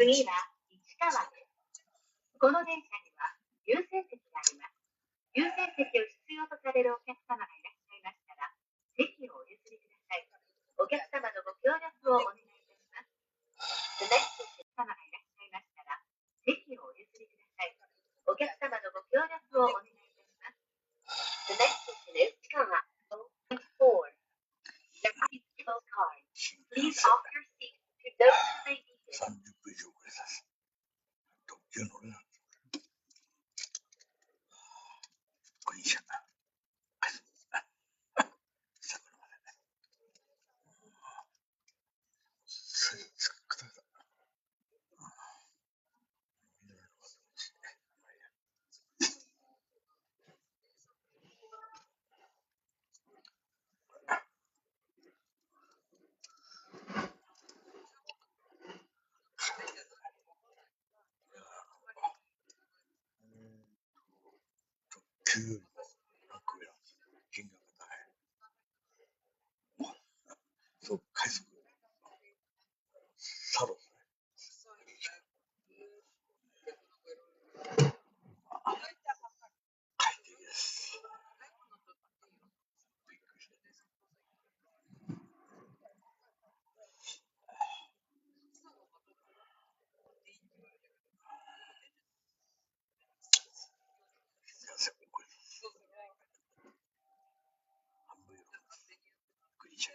次は市川です。この電車には優先席があります。優先席を必要とされるお客様がいらっしゃいましたら、席をお譲りください。お客様のご協力をお願いいたします。The next station 様がいらっしゃいましたら、席をお譲りください。お客様のご協力をお願いいたします。The next station is 市川 4. There are people cards. Please offer your seat to those who may need it. 30分以上遅れさせ。特急乗れなんです。グリーン車。給与よりもランク上なんです。金額が高い。そう、快速。サロですね。快適です。びっくりした。すいません、これ。半分よりグリーン車。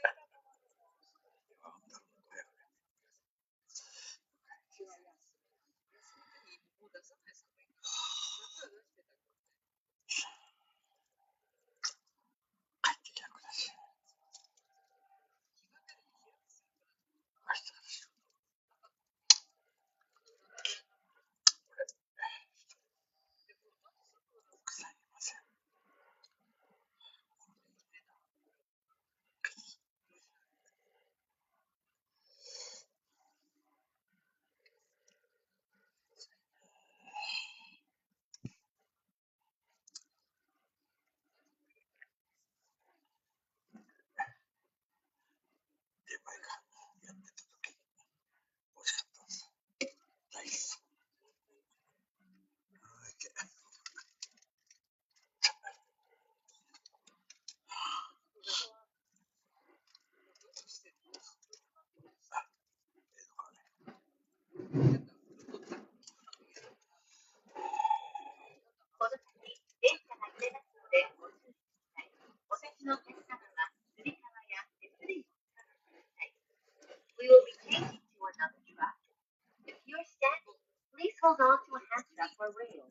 Hold on to a handset for rail.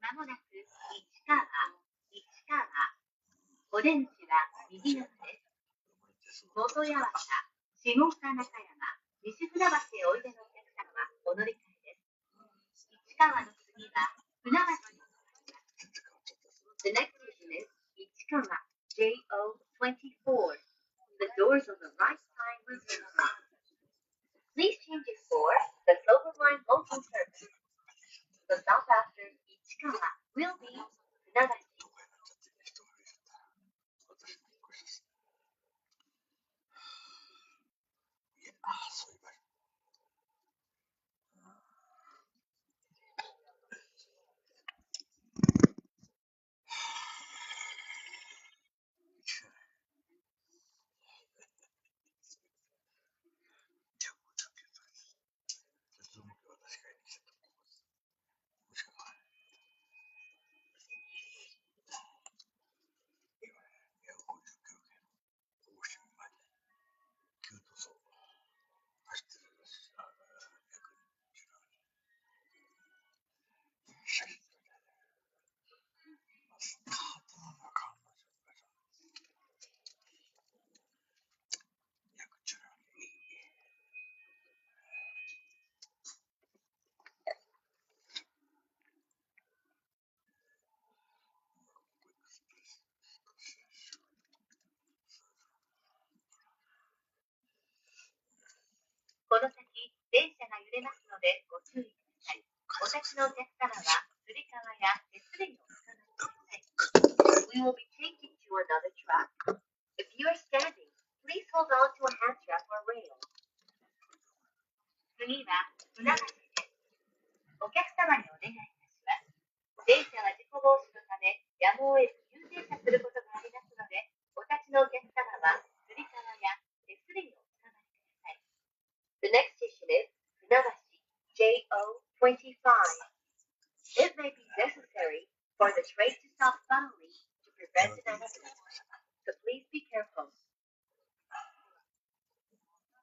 まもなく市川。お出口は右側です。元八幡、下岡中山、西船橋へおいでのお客様はお乗り換えです。市川の次は船橋に停まります。The next station is 市川 JO24. The doors on the right side will be open. Please change it for the Silver Line local service. The stop after Ichikawa will be Nagashi. この先、電車が揺れますのでご注意ください。お立ちのお客様は、つり革や手すりにお使いください。We will be changing to another track. If you are standing, please hold on to a hand strap or rail. 次は船橋です。お客様にお願いいたします。電車は事故防止のため、やむを得ず急停車することがありますので、お立ちのお客様はつり革や手すりにおつかまりください。The next station is 船橋 JO25. It may be necessary for the train to stop suddenly to prevent an accident, so please be careful.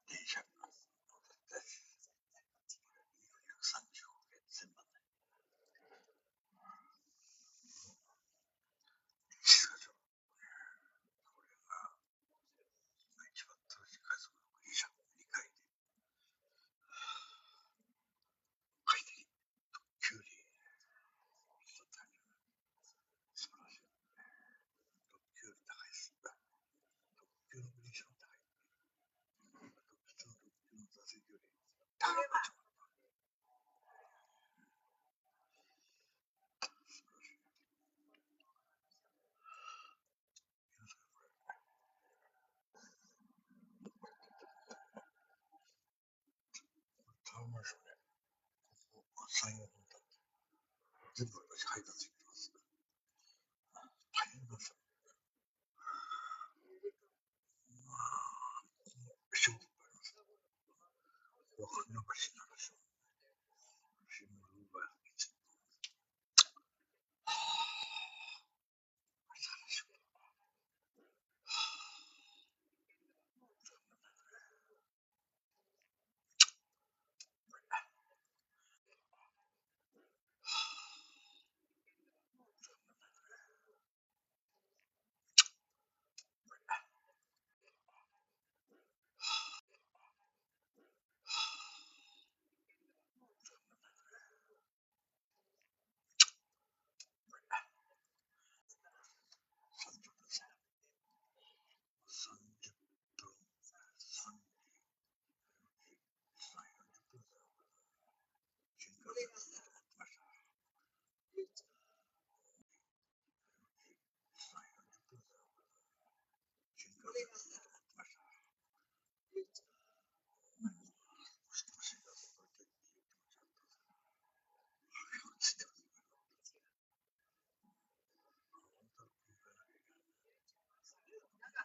電車が乗って435円1000番台。静かでしょ。これが一番正しい快速のグリーン車2階で快適特急に素晴らしい。特急より高いです。特急のグリーン車も高い。普通の特急の座席より高い。タワーマンションね、ここ3、4分経って全部私配達行ってます。大変なんですよ。仕事いっぱいあります。なんか死んだでしょ。死ぬ場合いつ仕事。30分、3時、3、40分ですよ。新幹線が止まってました。3、40分ですよ。新幹線が止まってました。新幹線が遅れてっていう気持ちがあったんですけど、ついてます。本当は繰り返なきゃいけない。いい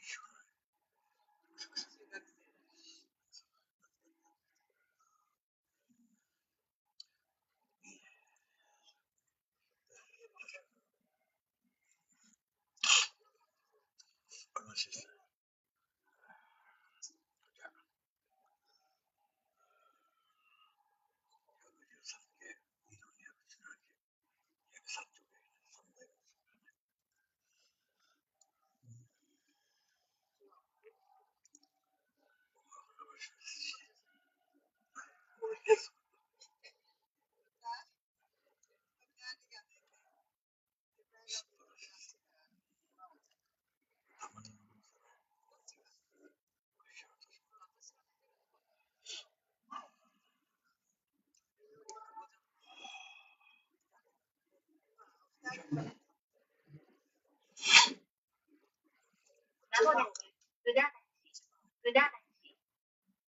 しかない。話ですね。じゃあ、113系、2の217系、約3兆系、3台もですからね。話ですし、素晴らしいです。たまに乗るんですよね。私はまもなく船橋。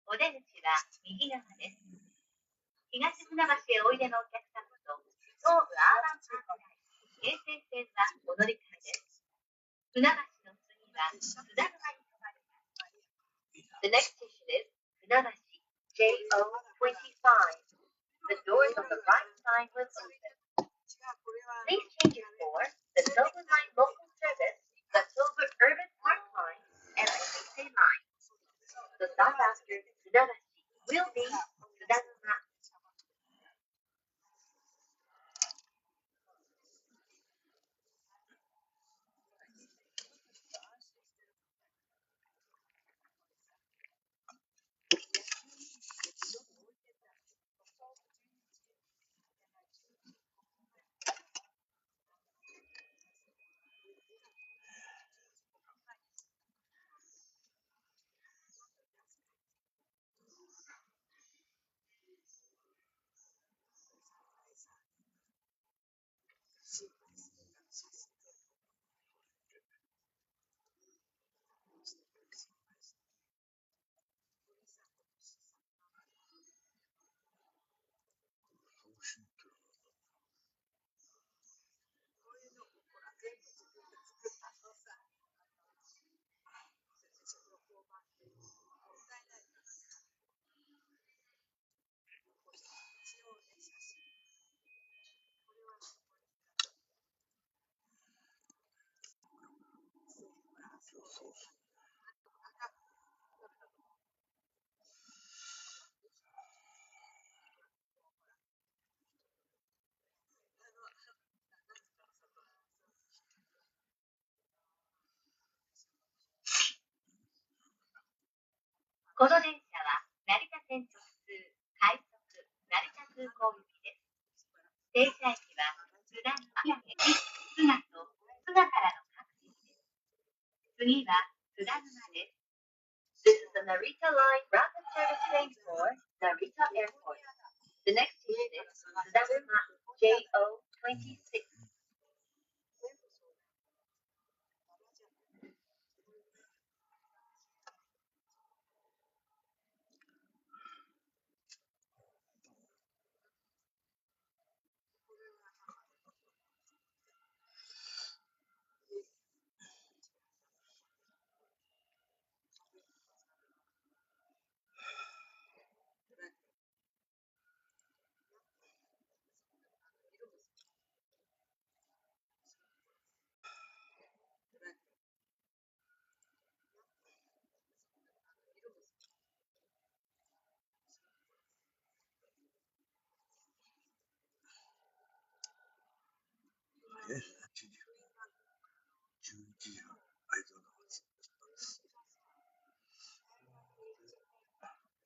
お出口は右側です。東船橋へおいでのお客様と東武アーバンパークライン、京成線はお乗り換えです。船橋の次は津田沼に停まります。The next station is 船橋 JO25. The doors on the right side will open. Please change it for the Silver Line local service, the Silver Urban Park Line, and the Keisei Line. The stop after 津田橋 will be 津田沼. いそうそう。この電車は成田線直通快速成田空港行きです。停車駅は津田沼駅、津賀と津賀からの各駅です。次は津田沼です。This is the Narita Line rapid service train for Narita Airport. The next station is Tsudanuma JO26. 11時半、アイドルの発です。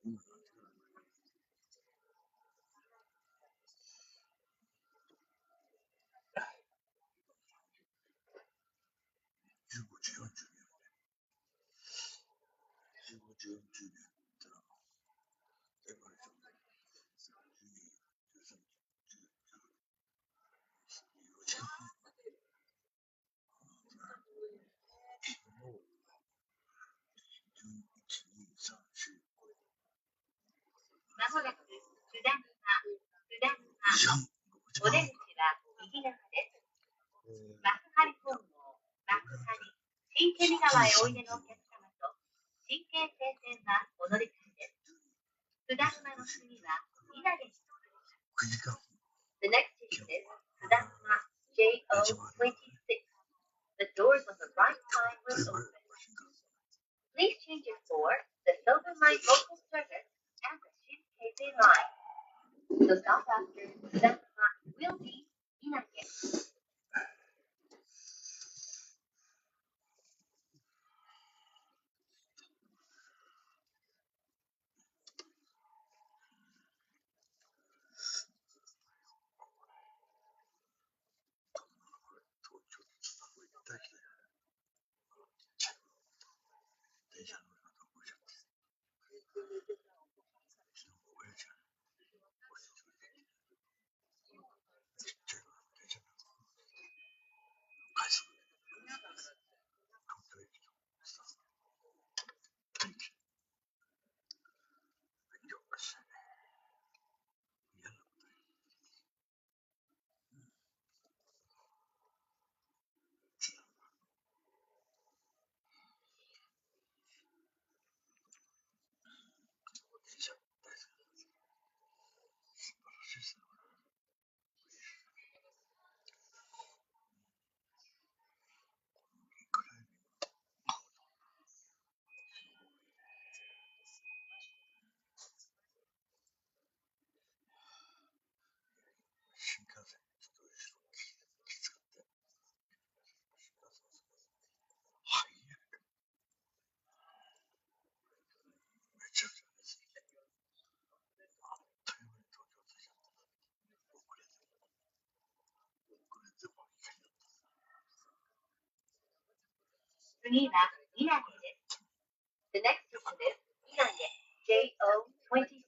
今何時ぐらい？15時42分。15時42分ってのは、やっぱり12、13、14時。まもなく津田沼、お出口は右側です。幕張本郷、幕張、新検見川へおいでのお客様と、新京成線はお乗り換えです。津田沼の次は稲毛に停まります。The next station is 津田沼 JO26. The doors on the right side will open. Please change it for the Silver Line local service and the Shinkansen line. The stop after Tsudanuma will be Inage. 電車の上が動いちゃって。うちの親父がお久しぶりで、ちっちゃい電車の快速で、東京駅のスタッフが、勉強して、嫌なことに、津田沼電車大好きなんですよ。素晴らしいですね。くらい新幹線ちょっと後ろきつかって、新幹線はい、めちゃくちゃですね。あっという間に東京着いちゃった。遅れてもいいかな。次は稲毛です。The next station is 稲毛 JO27.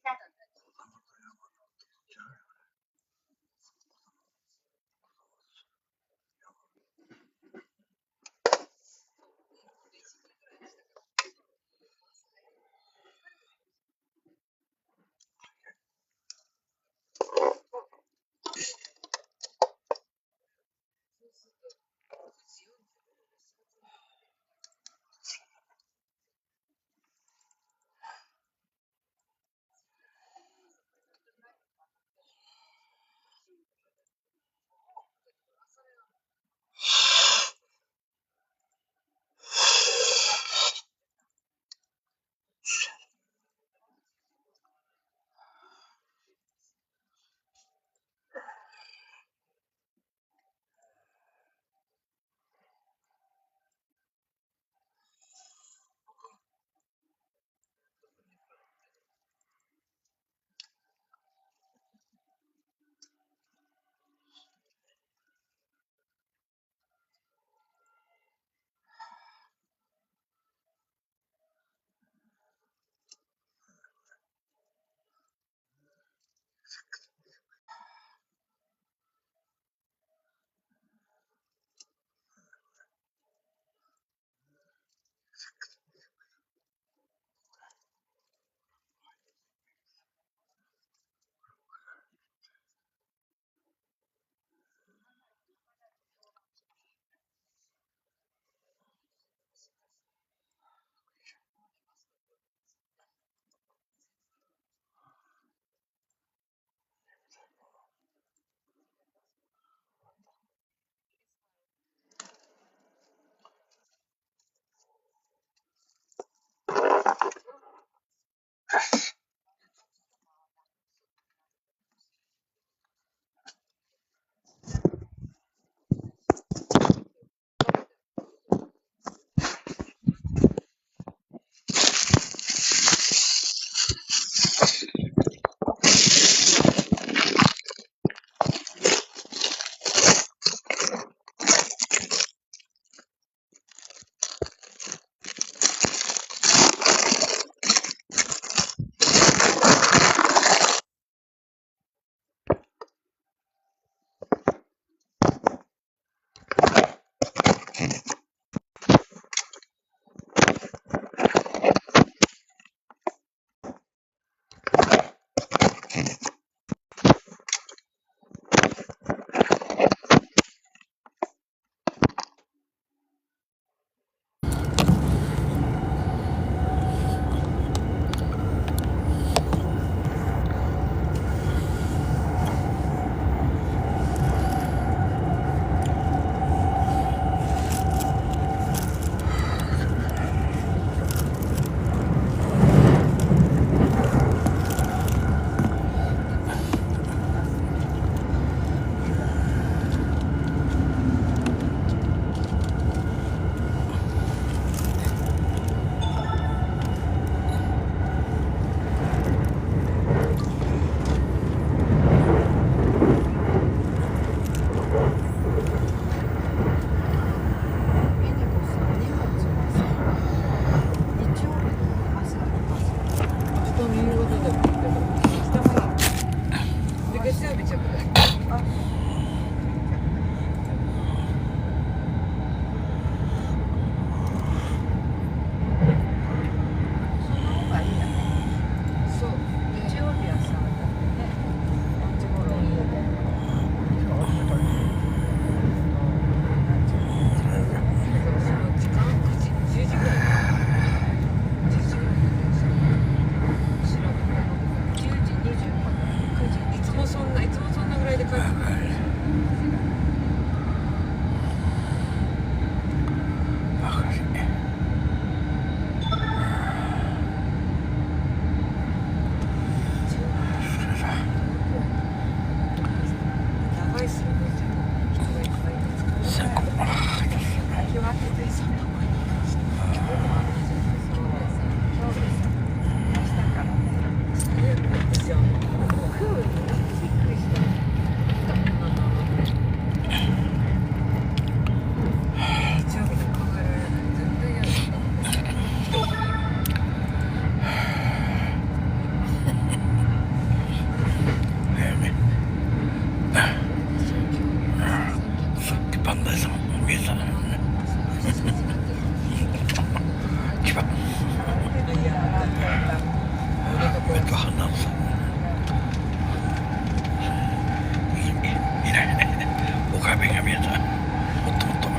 千葉花さんいない岡部が見えた。もっともっと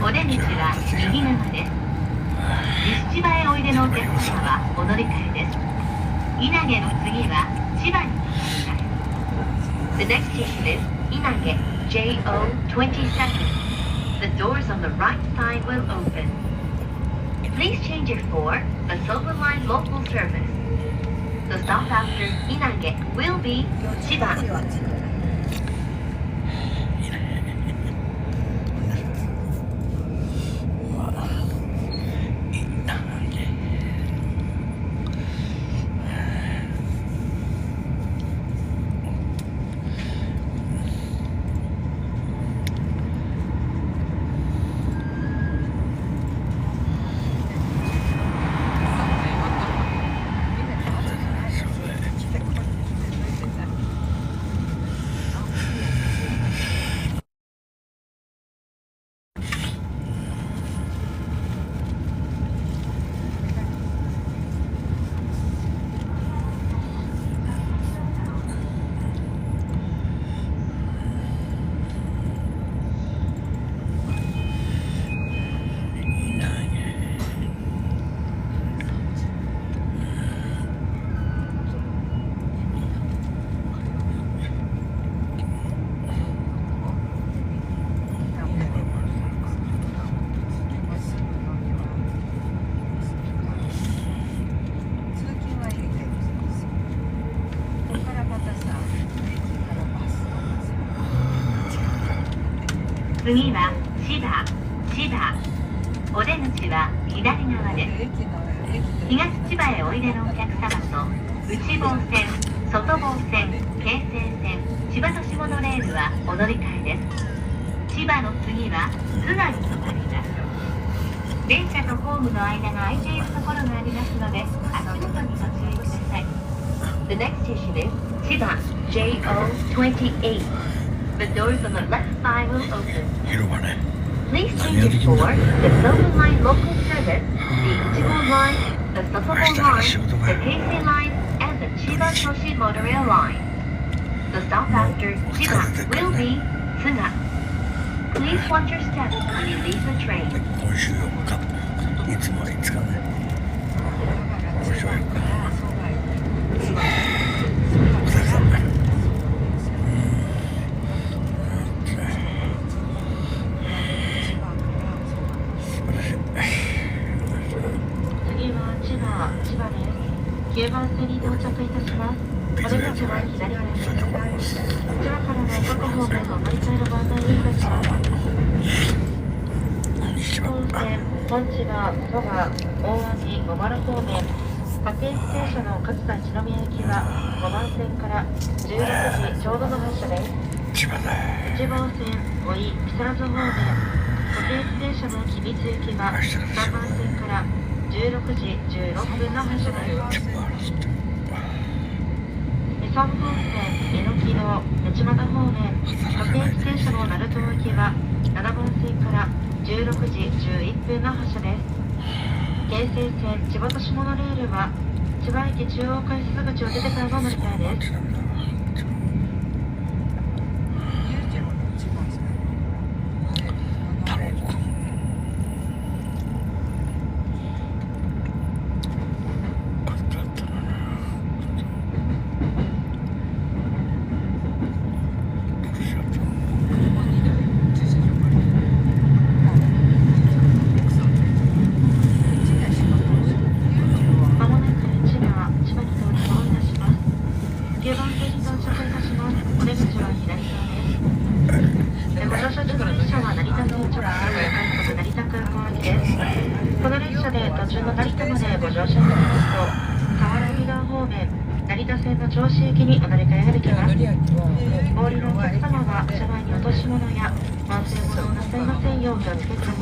お出口は右側です。西千葉へおいでのお客様はお乗り換えです。稲毛の次は千葉になります。The next station is Inage JO22. The doors on the right side will open. Please change it for a Silver Line local service. The stop after Inage will be Chiba.次は千葉。お出口は左側です。東千葉へおいでのお客様と内房線、外房線、京成線、千葉と下のレールはお乗り換えです。千葉の次は津賀になります。電車とホームの間が空いているところがありますので、足元にご注意ください。The next station is 千葉 JO28.The doors on the left side will open. Please change it for the Silver Line local service, the Ichigo Line, the Sotobo Line, the Keisei Line, and the Chiba Toshi Monorail Line. The stop after Chiba will be Tsuga. Please watch your steps when you leave the train. 今週4日、いつもは5日ね。今週は4日。お疲れ様。9番線に到着いたします。お出口は左側です。こちらからの各方面の乗り換えのご案内をいたします。本線、本千葉、蘇我、大網、茂原方面、各駅停車の勝田一宮行きは5番線から16時ちょうどの発車です。1号線、五井、木更津方面、各駅停車の君津行きは3番線から16時16分の発車です。3号線、榎木の内俣方面、各駅停車の鳴門行きは7番線から16時11分の発車です。京成線、千葉と下のレールは千葉駅中央改札口を出てからの乗り換えです。この列車で途中の成田までご乗車いただきますと、河原美川方面、成田線の銚子駅にお乗り換えができます。お降りのお客様は車内に落とし物や忘れ物をなさいませんようお気をつけください。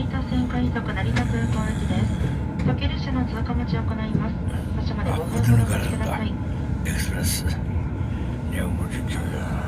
成田線快速成田空港行きです。特急列車の通過待ちを行います。場所まで5分ほどお待ちください。エクスプレス259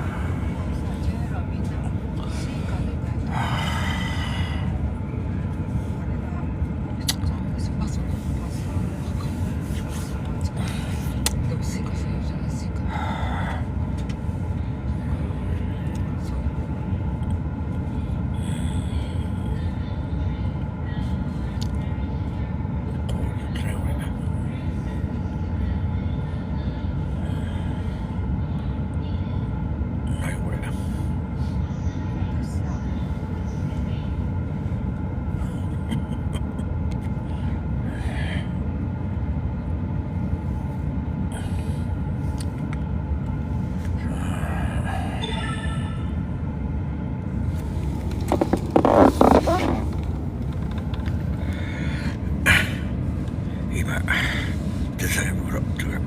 今デザイン袋というか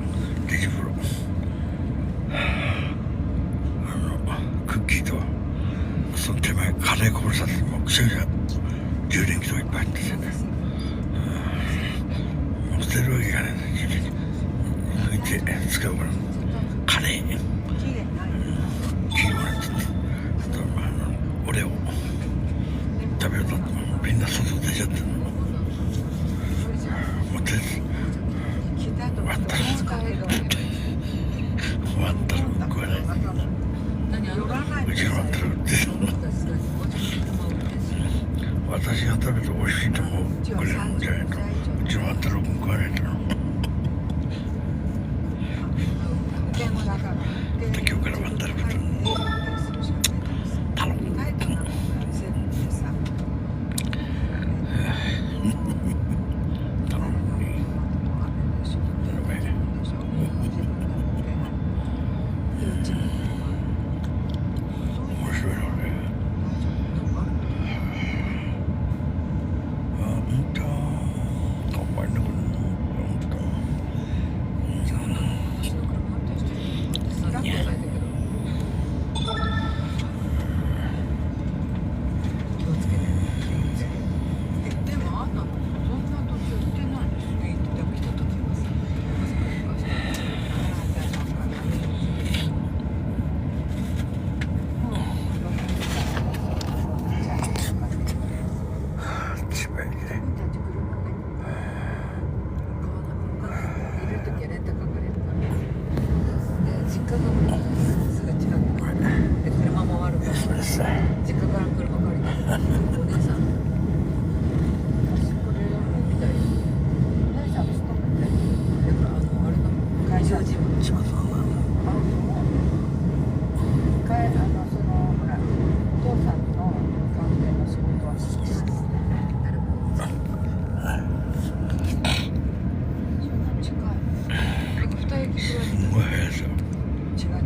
レジ袋クッキーとその手前カレーこぼれさせてもうくしゃくしゃ充電器とかいっぱい入っててね捨てるわけがないんだ充電器拭いて使うからカレー黄色になっててあとオレオ食べようと思ってみんな外出ちゃってるのもうとりあえず終わったら食わないうちのワンタラって私が食べて美味しいと思うくれるんじゃないとうちのワンタラ君食わないと今日からワンタラ君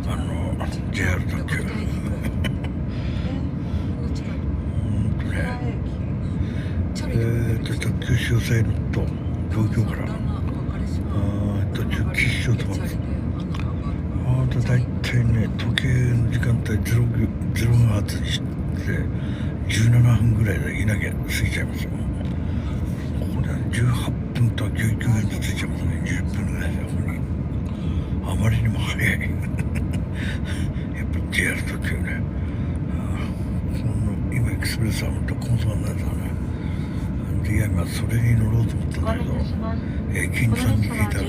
頼むJR 特急特急しおさいのと東京から特急吉祥とかだいたいね時計の時間帯0分発にして17分ぐらいでいなきゃ過ぎちゃいますよ。ここで18分と19分でついちゃいますね。20分ぐらいでここにあまりにも早いやっぱり JR 特急ね今エクスプレスは本当コンソメなんだね。いや今それに乗ろうと思ったんだけど駅員さんに聞いたらね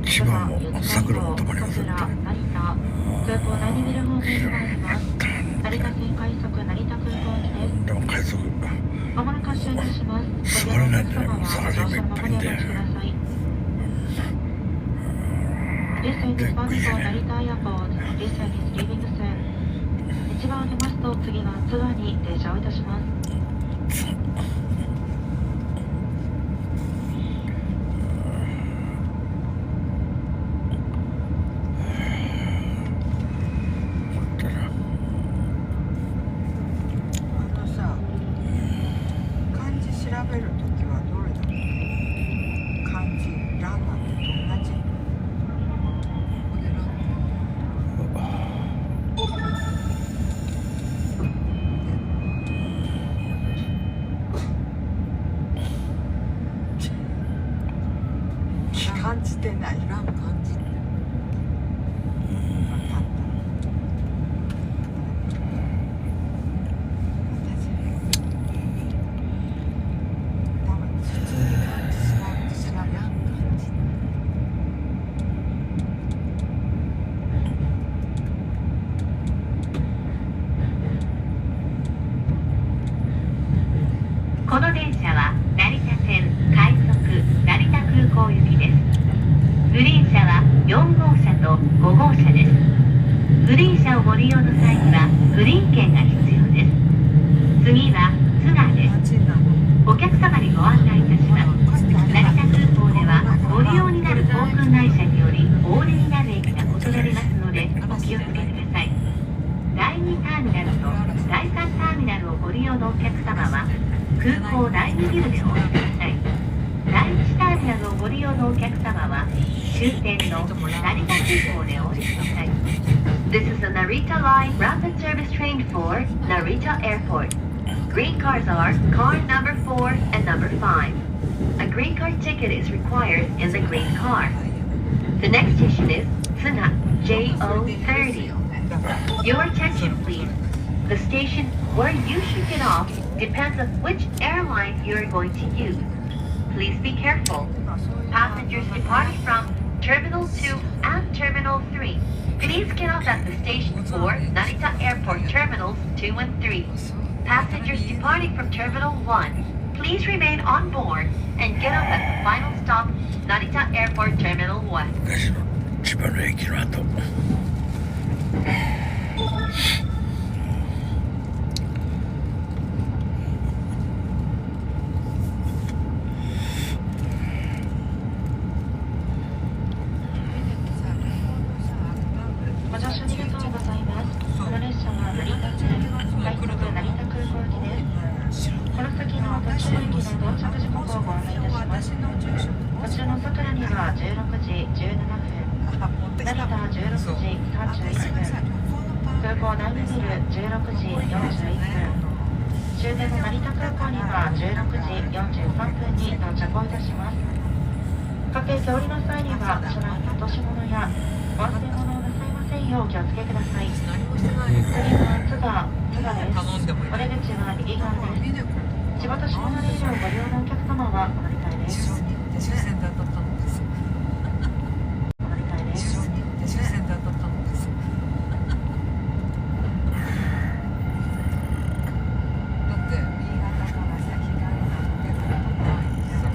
千葉もさくらも止まりませんってでも快速座れないんでねもうサラリーマンいっぱいいんでで9時ね一番出ますと次は津川に停車をいたします。こてない。いらん感じ。この電車は成田線快速成田空港行きです。グリーン車は4号車と5号車です。グリーン車をご利用の際にはグリーン券が必要です。次は津賀です。お客様にご案内いたします。成田空港ではご利用になる航空会社によりお降りになる駅が異なりますのでお気をつけください。第2ターミナルと第3ターミナルをご利用のお客様は空港第2ビルでお降りください。第1ターミナルをご利用のお客様は終点の成田空港でお降りください。This is a Narita Line rapid service train for Narita Airport. Green cars are car number 4 and number 5. A green card ticket is required in the green car. The next station is Tsuga JO30. Your attention please. The station where you should get off depends on which airline you are going to use. Please be careful. Passengers departing from Terminal 2 and Terminal 3, please get off at the station for Narita Airport Terminals 2 and 3. Passengers departing from Terminal 1, please remain on board and get off at the final stop, Narita Airport Terminal 1. 千葉の駅の後。ご乗車ありがとうございます。この列車は成田線快速成田空港行きです。この先の途中駅の到着時刻をご案内いたします。こちらの桜には16時17分、成田16時31分、空港第2ビル16時41分、終点の成田空港には16時43分に到着をいたします。各駅お降りの際には車内に落とし物や忘れ物をなさいませんようお気をつけください。次は津賀です。お出口は右側です。千葉と下のレールをご利用のお客様はお乗り換えです。抽選で当たったのです。お乗り換えです。抽選で当たったのです。だって新潟から先が出ることないんですよ。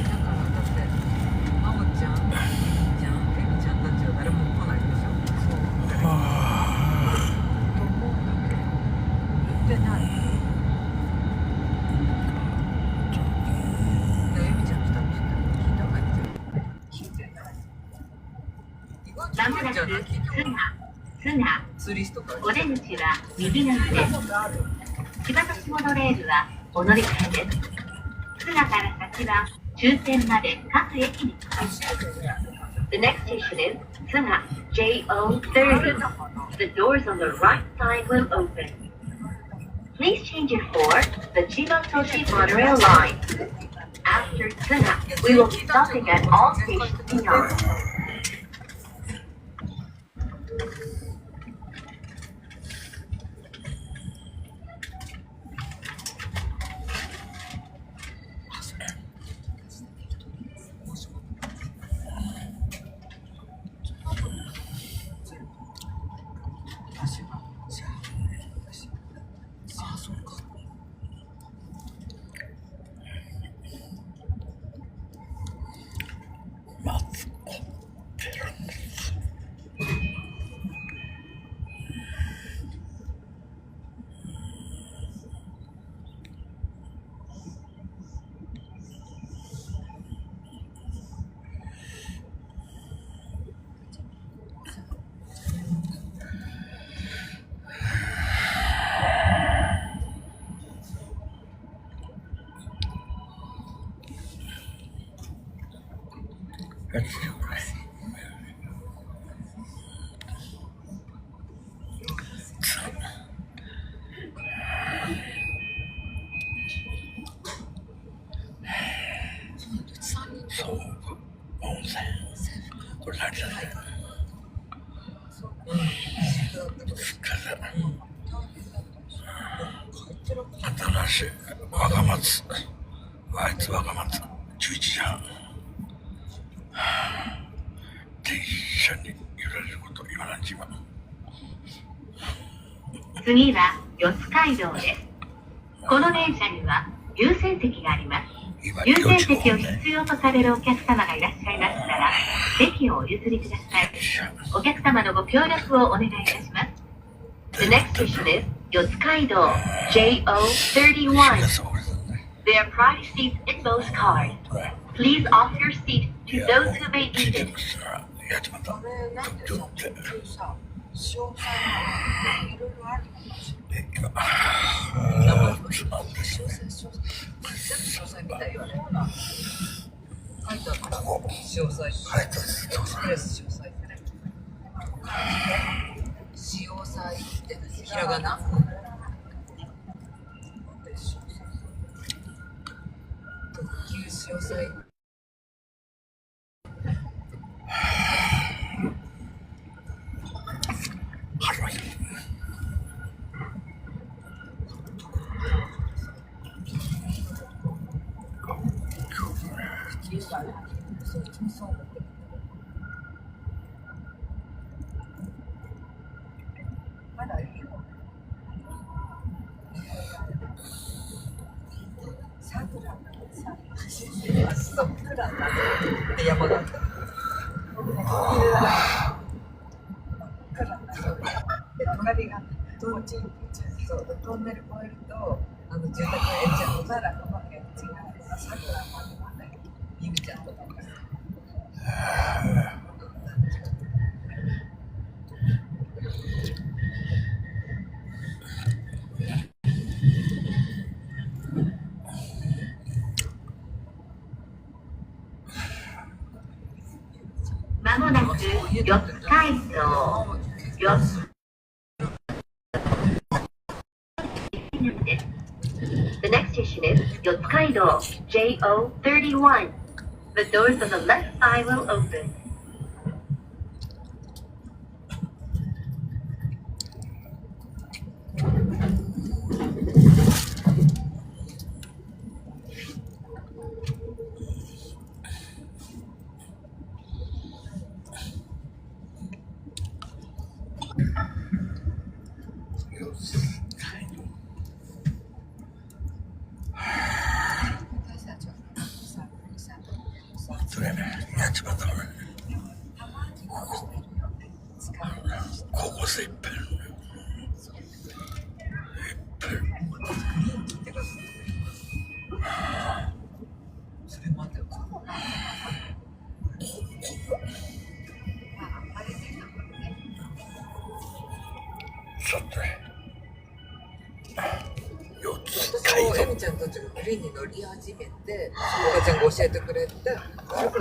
だからだってまおちゃん、じゃん、エミちゃんたちは誰も来ないでしょ。そう。と思うんだけど言ってない。まもなく津賀、お出口は右側です。千葉と下のレールはお乗り換えです。津賀から先は終点まで各駅に停まります。The next station is Tsuga JO30. The doors on the right side will open. Please change it for the Chiba-Toshi monorail line. After Tsuga, we will be stopping at all stations beyond. マツコ。新しい若松、あいつ若松、11時半。電車に揺られること、今何時今。次は四街道です。この電車には優先席があります。優先席を必要とされるお客様がいらっしゃいましたら、席をお譲りください。お客様のご協力をお願いいたします。The next station is 四街道 JO31. There are private seats in both cars. Please offer your seat to those who may need it. 潮祭ってひらがな。特急潮祭。まだいいよ。桜。そっくらなって山だった。隣がトンネル越えると住宅がエリちゃんとか落語のエリちゃんが桜までゆみちゃんとか。まもなく四街道The next station is 四街道 JO31. The doors on the left side will open. それね、やっちまったのね。高校生いっぱいいるのよ。それもあったよ。ちょっとね。エミちゃんたちがグリーンに乗り始めて、おばちゃんが教えてくれて、それか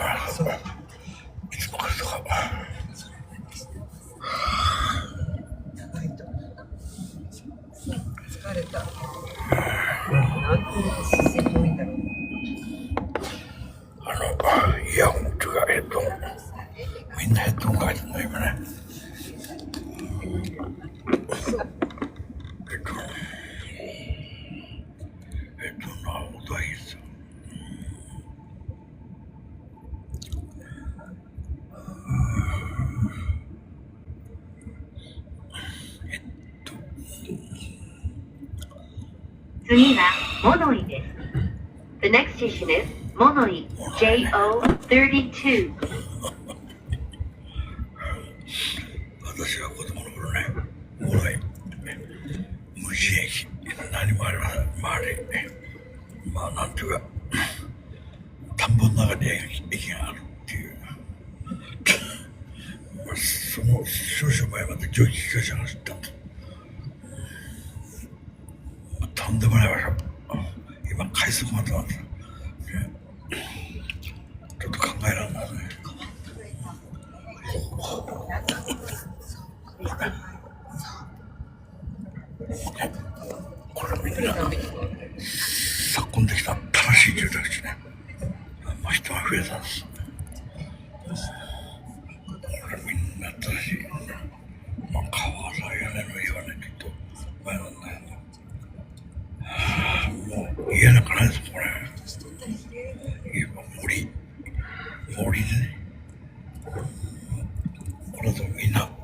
ら私もそう。いつも来るとか。長いと疲れた。なんて姿勢遠いんだろう。イヤホンとかヘッドホン。みんなヘッドホンかけてるの今ね。音はいいですよ。次はモノイです。The next station is モノイ JO32. 私は子供の頃ね、モノイ無人駅何もありません。周りまあなんていうか田んぼの中に駅があるっていうその少々前まで蒸気機関車が走ったんだ。とんでもない場所。今快速までなってる、ね、ちょっと考えられないね。これみんな昨今できた新しい住宅地ね。人が増増えたんです。これみんな新しい。まあ、川さ屋根の家はね、ちょっと前なんだけど、もう家なんかないです、これ。家は森でね。これだとみんな、こ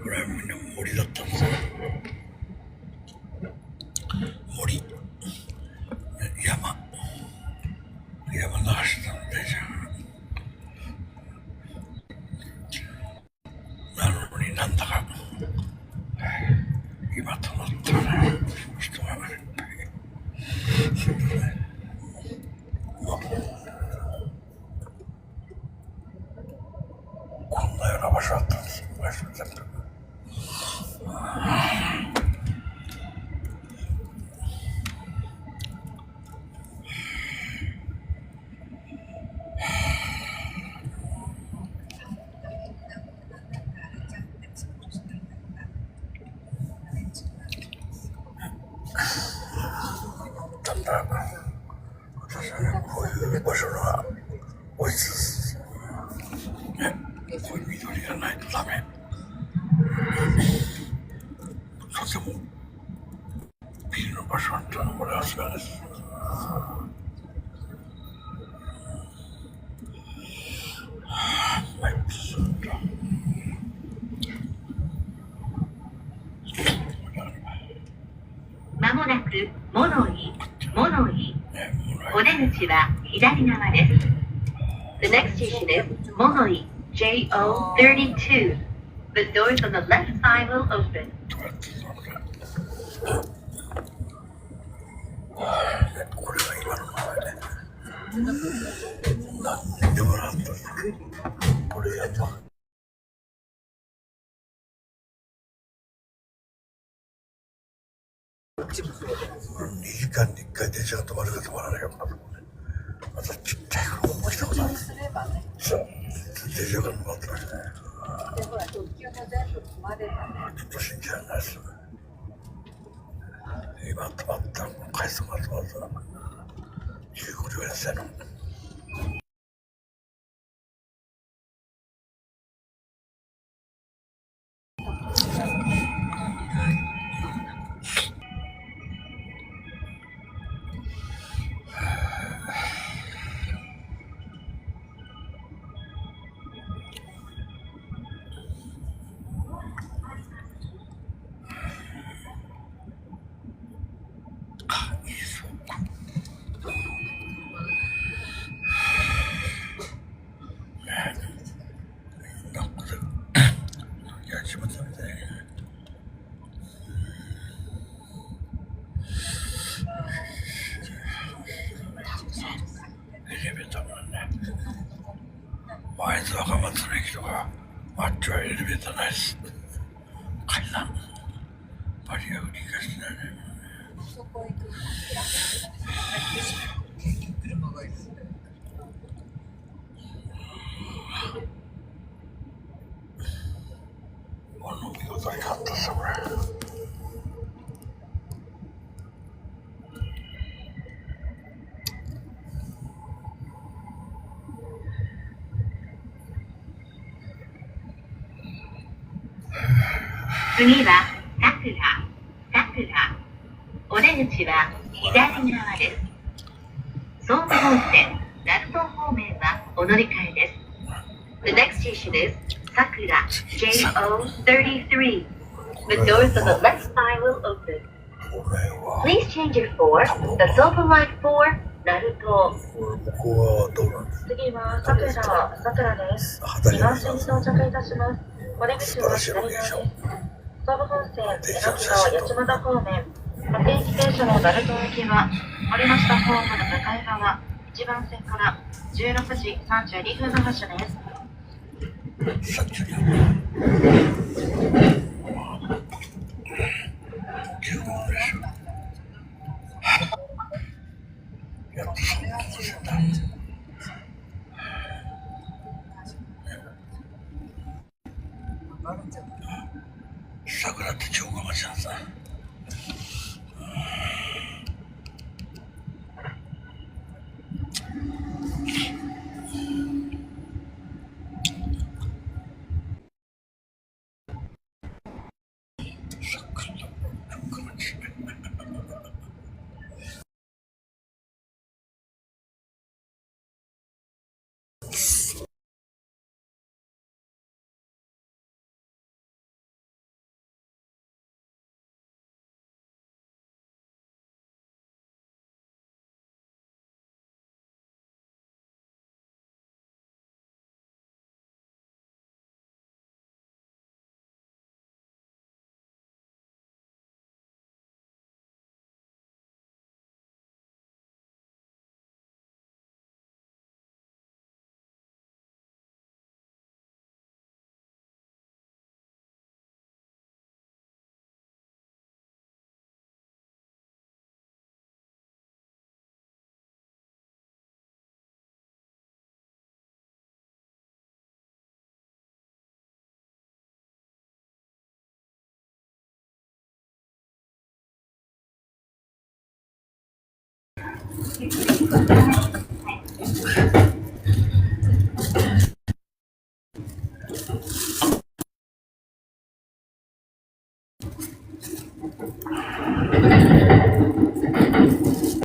れはみんな森だったんですよ。森、山流してたんでじゃあ。なのになんだか、今となったらね、人がいっぱい。それでね、こんなような場所だったんですよ、昔は全部。だんだん私はね、こういう場所が多いです。ね、こういう緑がないとダメ。とてもビールの場所なんてのはこれはすがです。まもなくモノイ。お出口は左側です。The next station is Monoi, JO32. The doors on the left side will open. これが今の名前ね。何でもなかった。これやった。2時間に1回電車が止まるか止まらないかもな。またちっちゃい頃思いしたことある。そう。電車が止まってましたね。ちょっと信じられないですよね。今止まったら、回数が止まったら、15両円ですよ。会津若松の駅とか、あっちはエレベーターないです。階段。バリアフリー化してないね。車がいる。見事に買ったさ、これ。次はさくら。お出口は左側です。総武本線、鳴門方面はお乗り換えです。The next station is Sakura, JO33. The doors on the left side will open. Please change it for the Silver Line 4, 鳴門。ここはどうなんですか？次はさくらです。2番線に到着いたします。お出口は左側です。総武本線、江ノ島八幡方面、各駅停車の鳴門駅は、降りましたホームの向かい側、1番線から16時32分の発車です。15分でしょ。やっとそんなことしてた。桜って城下町なんさ。はい。